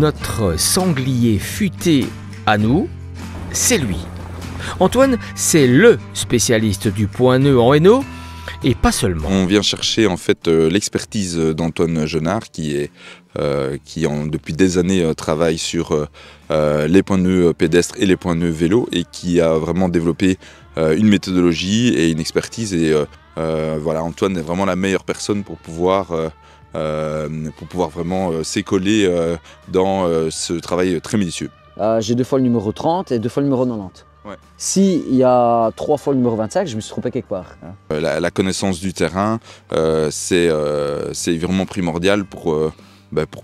Notre sanglier futé à nous, c'est lui. Antoine, c'est le spécialiste du point nœud en Hainaut, et pas seulement. On vient chercher en fait l'expertise d'Antoine Genard qui depuis des années travaille sur les points nœuds pédestres et les points nœuds vélo et qui a vraiment développé une méthodologie et une expertise. Et voilà, Antoine est vraiment la meilleure personne pour pouvoir vraiment s'écoller dans ce travail très minutieux. J'ai 2 fois le numéro 30 et 2 fois le numéro 90. Ouais. S'il y a 3 fois le numéro 25, je me suis trompé quelque part. La connaissance du terrain, c'est vraiment primordial pour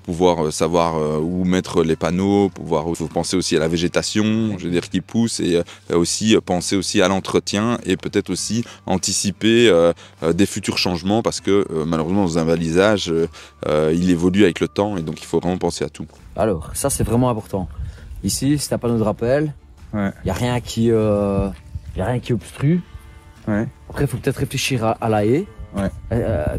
pouvoir savoir où mettre les panneaux. Il faut penser aussi à la végétation, je veux dire, qui pousse, et aussi penser aussi à l'entretien et peut-être aussi anticiper des futurs changements parce que malheureusement dans un balisage, il évolue avec le temps et donc il faut vraiment penser à tout. Alors, ça c'est vraiment important. Ici, c'est un panneau de rappel. Il n'y a rien qui obstrue. Ouais. Après, il faut peut-être réfléchir à la haie. Ouais.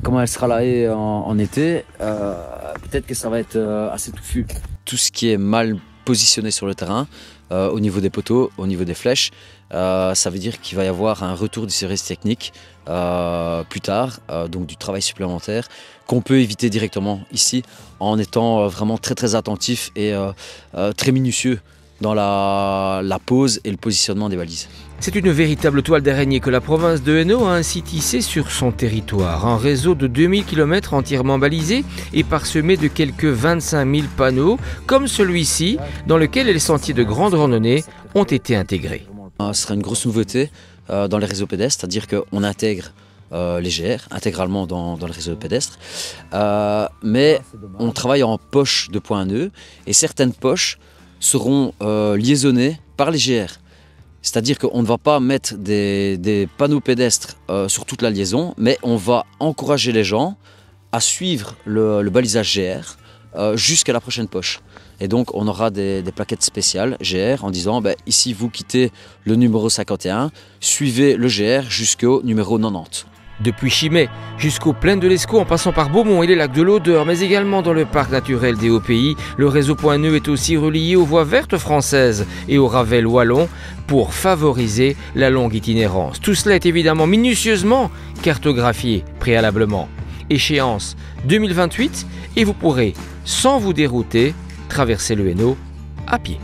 Comment elle sera la haie en été. Peut-être que ça va être assez touffu. Tout ce qui est mal positionné sur le terrain, au niveau des poteaux, au niveau des flèches, ça veut dire qu'il va y avoir un retour du service technique plus tard, donc du travail supplémentaire qu'on peut éviter directement ici en étant vraiment très attentif et très minutieux dans la pose et le positionnement des balises. C'est une véritable toile d'araignée que la province de Hainaut a ainsi tissée sur son territoire. Un réseau de 2000 km entièrement balisé et parsemé de quelques 25 000 panneaux, comme celui-ci, dans lequel les sentiers de grande randonnée ont été intégrés. Ce sera une grosse nouveauté dans les réseaux pédestres, c'est-à-dire qu'on intègre les GR intégralement dans le réseau pédestre, mais on travaille en poche de points nœuds et certaines poches seront liaisonnées par les GR. C'est-à-dire qu'on ne va pas mettre des panneaux pédestres sur toute la liaison, mais on va encourager les gens à suivre le balisage GR jusqu'à la prochaine poche. Et donc on aura des plaquettes spéciales GR en disant ici vous quittez le numéro 51, suivez le GR jusqu'au numéro 90. Depuis Chimay jusqu'aux plaines de l'Escaut en passant par Beaumont et les lacs de l'Odeur, mais également dans le parc naturel des Hauts-Pays, le réseau Point Nœud est aussi relié aux voies vertes françaises et aux ravels wallons pour favoriser la longue itinérance. Tout cela est évidemment minutieusement cartographié préalablement. Échéance 2028 et vous pourrez, sans vous dérouter, traverser le Hainaut à pied.